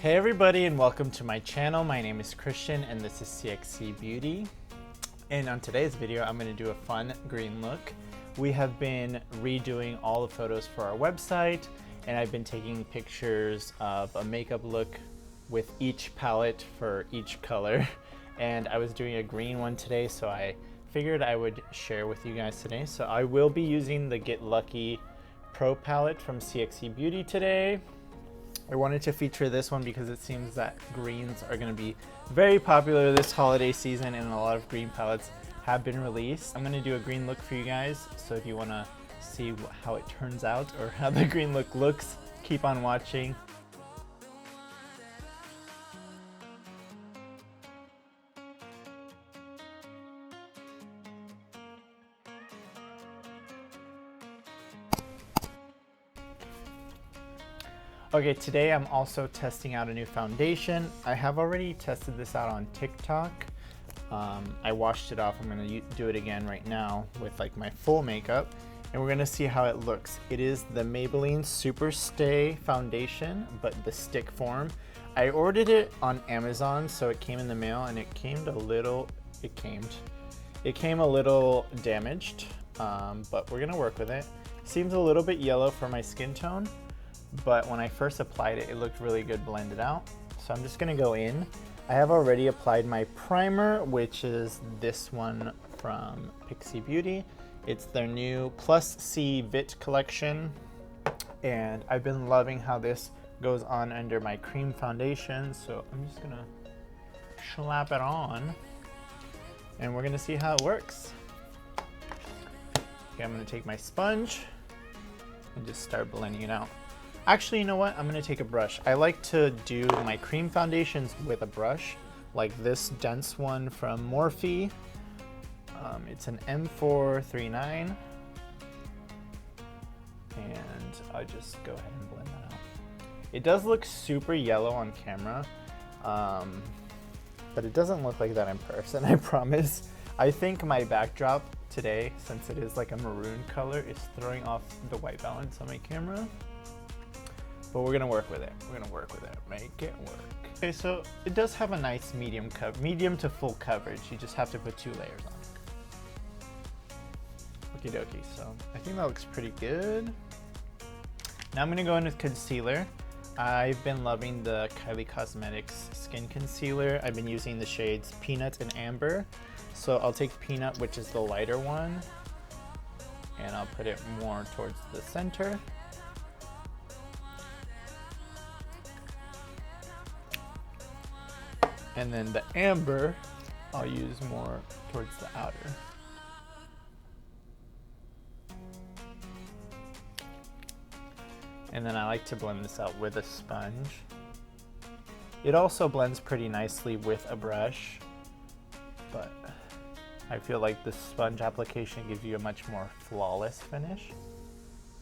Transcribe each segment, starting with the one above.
Hey everybody and welcome to my channel. My name is Christian and this is CXC Beauty. And on today's video, I'm going to do a fun green look. We have been redoing all the photos for our website and I've been taking pictures of a makeup look with each palette for each color. And I was doing a green one today, so I figured I would share with you guys today. So I will be using the Get Lucky Pro palette from CXC Beauty today. I wanted to feature this one because it seems that greens are going to be very popular this holiday season and a lot of green palettes have been released. I'm going to do a green look for you guys, so if you want to see how it turns out or how the green look looks, keep on watching. Okay, today I'm also testing out a new foundation. I have already tested this out on TikTok. I washed it off. I'm gonna do it again right now with like my full makeup and we're gonna see how it looks. It is the Maybelline Super Stay foundation, but the stick form. I ordered it on Amazon, so it came in the mail and it came a little damaged, but we're gonna work with it. Seems a little bit yellow for my skin tone, but when I first applied it, it looked really good blended out. So I'm just gonna go in. I have already applied my primer, which is this one from CXC Beauty. It's their new Plus C Vit collection. And I've been loving how this goes on under my cream foundation. So I'm just gonna slap it on and we're gonna see how it works. Okay, I'm gonna take my sponge and just start blending it out. Actually, you know what? I'm gonna take a brush. I like to do my cream foundations with a brush, like this dense one from Morphe. It's an M439. And I'll just go ahead and blend that out. It does look super yellow on camera, but it doesn't look like that in person, I promise. I think my backdrop today, since it is like a maroon color, is throwing off the white balance on my camera. But we're gonna work with it. We're gonna work with it, make it work. Okay, so it does have a nice medium to full coverage. You just have to put 2 layers on it. Okie dokie, so I think that looks pretty good. Now I'm gonna go in with concealer. I've been loving the Kylie Cosmetics Skin Concealer. I've been using the shades Peanut and Amber. So I'll take Peanut, which is the lighter one, and I'll put it more towards the center. And then the Amber, I'll use more towards the outer. And then I like to blend this out with a sponge. It also blends pretty nicely with a brush, but I feel like the sponge application gives you a much more flawless finish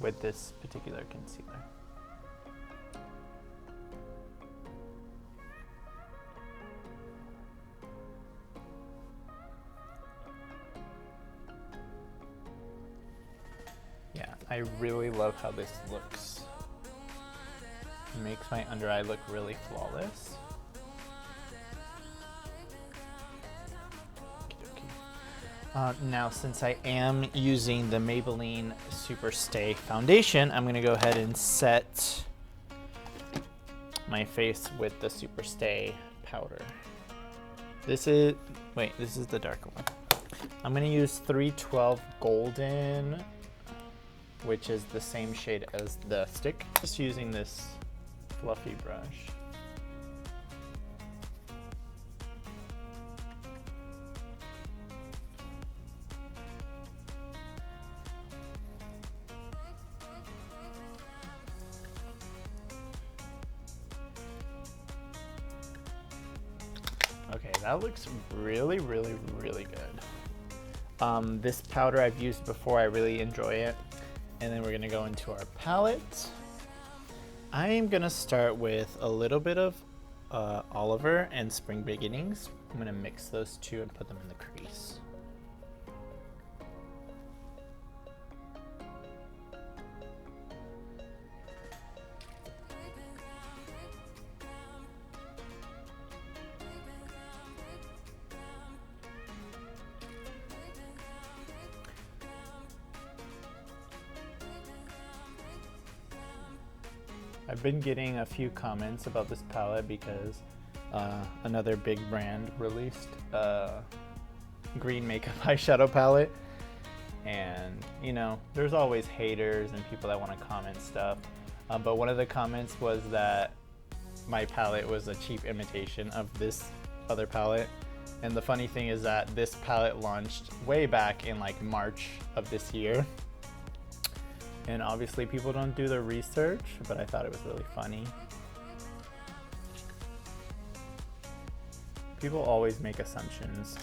with this particular concealer. Yeah, I really love how this looks. It makes my under eye look really flawless. Now, since I am using the Maybelline Super Stay foundation, I'm gonna go ahead and set my face with the Super Stay powder. This is the darker one. I'm gonna use 312 Golden, which is the same shade as the stick. Just using this fluffy brush. Okay, that looks really, really, really good. This powder I've used before, I really enjoy it. And then we're gonna go into our palette. I am gonna start with a little bit of Oliver and Spring Beginnings. I'm gonna mix those two and put them in the crease. I've been getting a few comments about this palette because another big brand released a green makeup eyeshadow palette, and you know, there's always haters and people that want to comment stuff, but one of the comments was that my palette was a cheap imitation of this other palette. And the funny thing is that this palette launched way back in like March of this year. And obviously people don't do their research, but I thought it was really funny. People always make assumptions.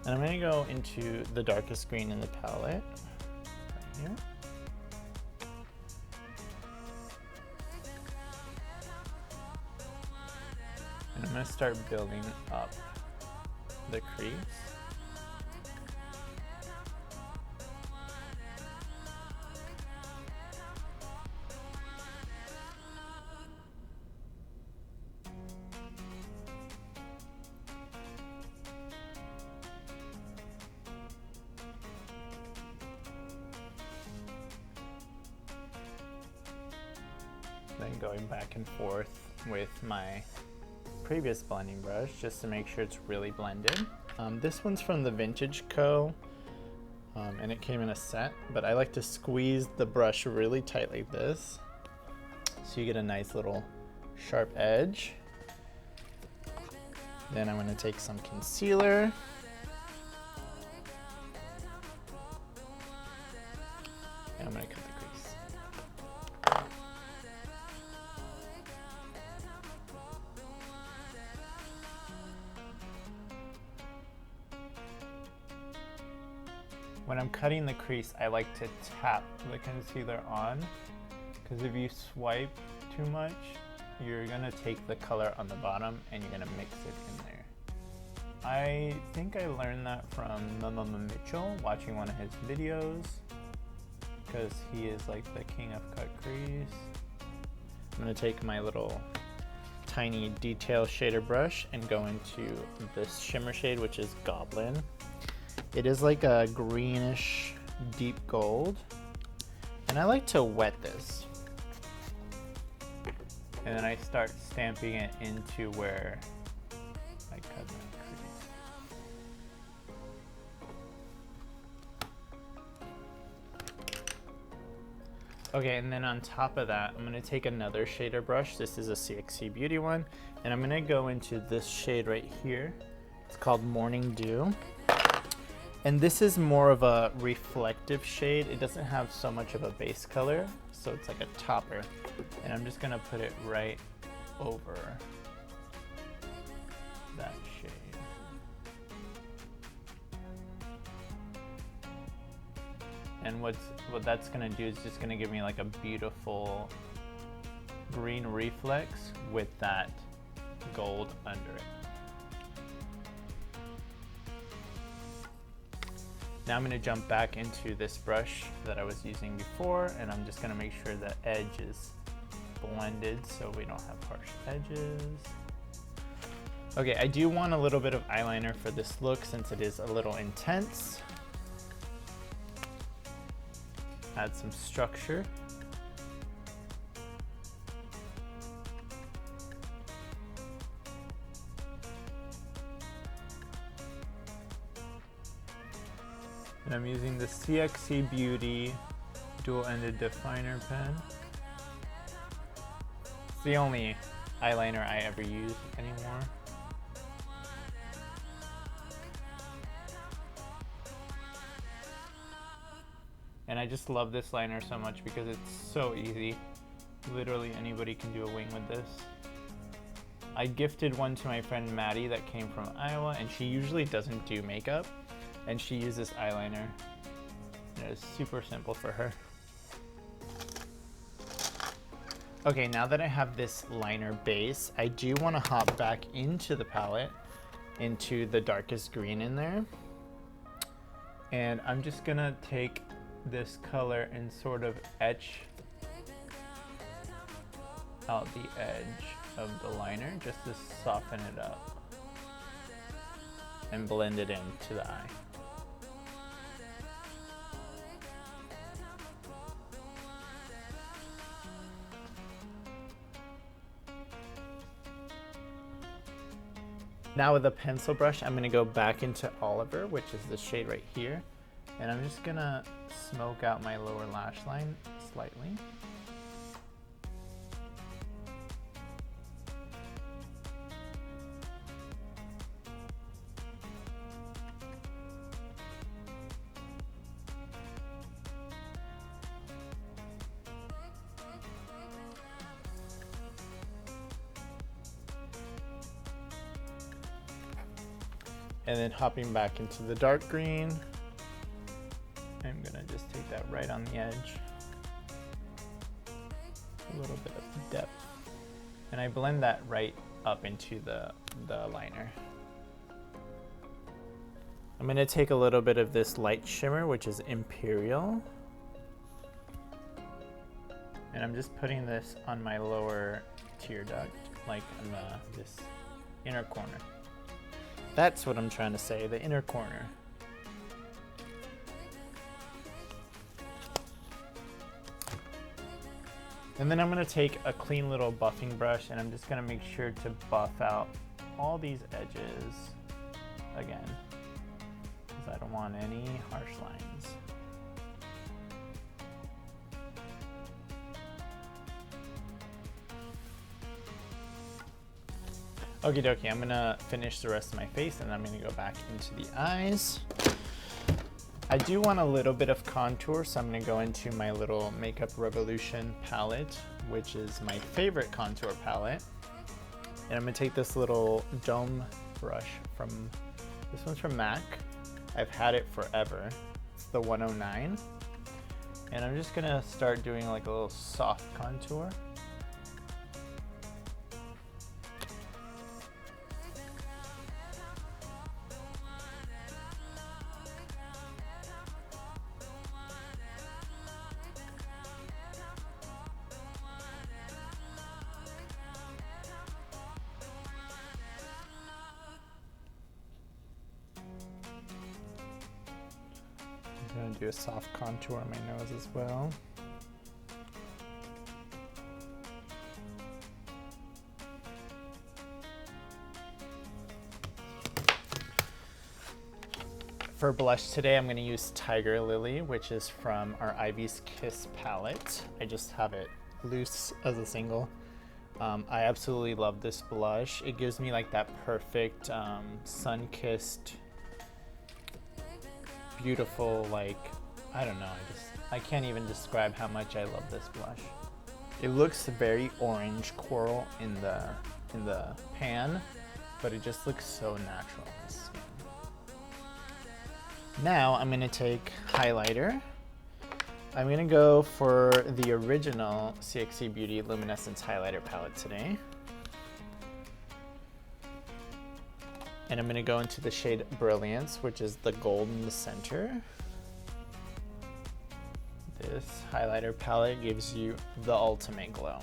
And I'm gonna go into the darkest green in the palette, right here. And I'm gonna start building up the crease. Then going back and forth with my previous blending brush just to make sure it's really blended. This one's from the Vintage Co. And it came in a set, but I like to squeeze the brush really tight like this so you get a nice little sharp edge. Then I'm going to take some concealer. And I'm going to cut the crease. When I'm cutting the crease, I like to tap the concealer on, because if you swipe too much, you're gonna take the color on the bottom and you're gonna mix it in there. I think I learned that from Mama Mitchell, watching one of his videos, because he is like the king of cut crease. I'm gonna take my little tiny detail shader brush and go into this shimmer shade, which is Goblin. It is like a greenish deep gold, and I like to wet this. And then I start stamping it into where I cut my crease. Okay, and then on top of that, I'm gonna take another shader brush. This is a CXC Beauty one, and I'm gonna go into this shade right here. It's called Morning Dew. And this is more of a reflective shade. It doesn't have so much of a base color, so it's like a topper. And I'm just gonna put it right over that shade. And what that's gonna do is just gonna give me like a beautiful green reflex with that gold under it. Now I'm going to jump back into this brush that I was using before, and I'm just going to make sure the edge is blended so we don't have harsh edges. Okay, I do want a little bit of eyeliner for this look since it is a little intense. Add some structure. And I'm using the CXC Beauty dual-ended definer pen. It's the only eyeliner I ever use anymore. And I just love this liner so much because it's so easy. Literally anybody can do a wing with this. I gifted one to my friend Maddie that came from Iowa, and she usually doesn't do makeup. And she uses eyeliner. It is super simple for her. Okay, now that I have this liner base, I do want to hop back into the palette, into the darkest green in there. And I'm just gonna take this color and sort of etch out the edge of the liner just to soften it up and blend it into the eye. Now with a pencil brush, I'm gonna go back into Oliver, which is the shade right here. And I'm just gonna smoke out my lower lash line slightly. And then hopping back into the dark green, I'm gonna just take that right on the edge. A little bit of depth. And I blend that right up into the liner. I'm gonna take a little bit of this light shimmer, which is Imperial. And I'm just putting this on my lower tear duct, like on this inner corner. That's what I'm trying to say, the inner corner. And then I'm gonna take a clean little buffing brush and I'm just gonna make sure to buff out all these edges again, because I don't want any harsh lines. Okie dokie, I'm gonna finish the rest of my face and I'm gonna go back into the eyes. I do want a little bit of contour, so I'm gonna go into my little Makeup Revolution palette, which is my favorite contour palette. And I'm gonna take this little dome brush this one's from MAC. I've had it forever. It's the 109. And I'm just gonna start doing like a little soft contour. I'm gonna do a soft contour on my nose as well. For blush today, I'm gonna use Tiger Lily, which is from our Ivy's Kiss palette. I just have it loose as a single. I absolutely love this blush. It gives me like that perfect sun-kissed, beautiful, like, I don't know, I can't even describe how much I love this blush. It looks very orange coral in the pan, but it just looks so natural on the skin. Now I'm gonna take highlighter. I'm gonna go for the original CXC Beauty Luminescence highlighter palette today. And I'm gonna go into the shade Brilliance, which is the gold in the center. This highlighter palette gives you the ultimate glow.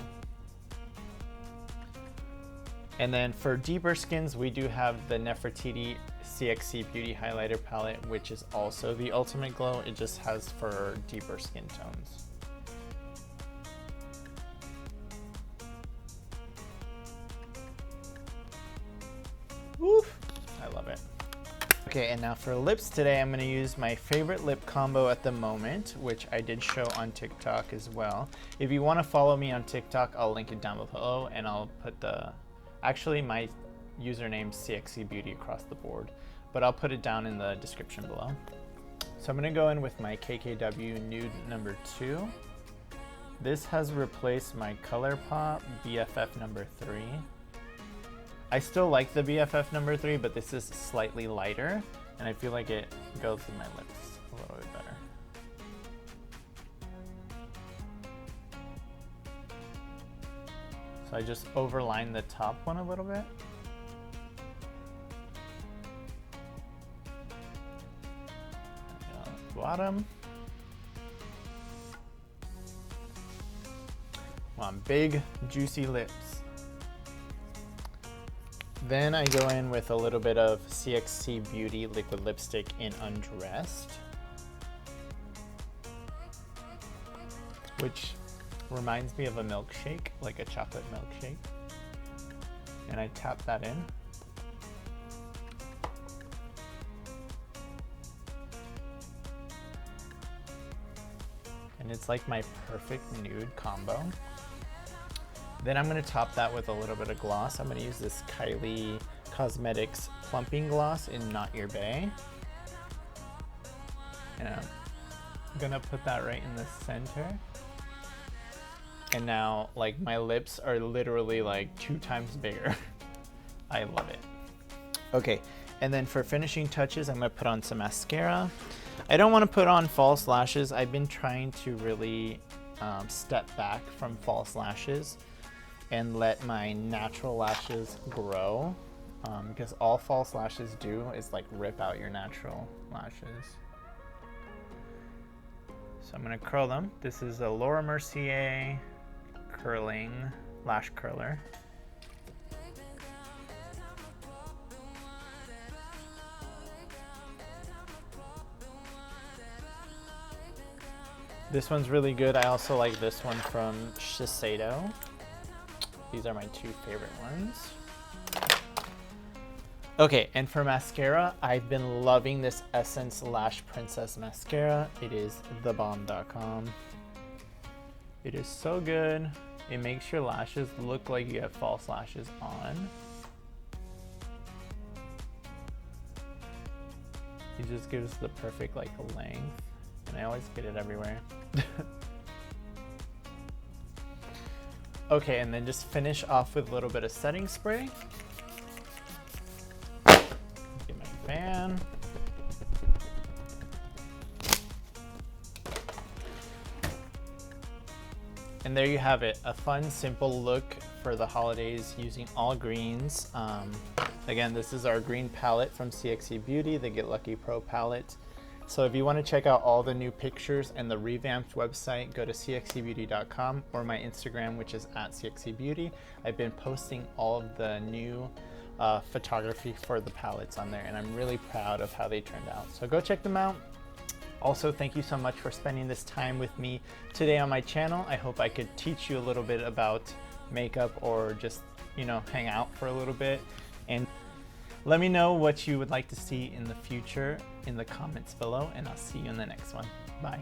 And then for deeper skins, we do have the Nefertiti CXC Beauty highlighter palette, which is also the ultimate glow. It just has for deeper skin tones. Woof! I love it. Okay, and now for lips today, I'm gonna use my favorite lip combo at the moment, which I did show on TikTok as well. If you wanna follow me on TikTok, I'll link it down below and I'll put actually my username's CXC Beauty across the board, but I'll put it down in the description below. So I'm gonna go in with my KKW Nude number 2. This has replaced my ColourPop BFF number 3. I still like the BFF number 3, but this is slightly lighter, and I feel like it goes with my lips a little bit better. So I just overline the top one a little bit. Bottom. Want big, juicy lips. Then I go in with a little bit of CXC Beauty liquid lipstick in Undressed, which reminds me of a milkshake, like a chocolate milkshake. And I tap that in. it's like my perfect nude combo. Then I'm going to top that with a little bit of gloss. I'm going to use this Kylie Cosmetics Plumping Gloss in Not Your Bae. And I'm going to put that right in the center. And now, like, my lips are literally like 2 times bigger. I love it. Okay, and then for finishing touches, I'm going to put on some mascara. I don't want to put on false lashes. I've been trying to really step back from false lashes and let my natural lashes grow, because all false lashes do is like rip out your natural lashes. So I'm gonna curl them. This is a Laura Mercier curling lash curler. This one's really good. I also like this one from Shiseido. These are my 2 favorite ones. Okay, and for mascara, I've been loving this Essence Lash Princess mascara. It is thebomb.com. It is so good. It makes your lashes look like you have false lashes on. It just gives the perfect like length, and I always get it everywhere. Okay, and then just finish off with a little bit of setting spray. Get my fan. And there you have it, a fun, simple look for the holidays using all greens. Again, this is our green palette from CXC Beauty, the Get Lucky Pro palette. So if you want to check out all the new pictures and the revamped website, go to cxcbeauty.com or my Instagram, which is @cxcbeauty. I've been posting all of the new photography for the palettes on there, and I'm really proud of how they turned out. So go check them out. Also, thank you so much for spending this time with me today on my channel. I hope I could teach you a little bit about makeup, or just, you know, hang out for a little bit. And let me know what you would like to see in the future in the comments below, and I'll see you in the next one. Bye.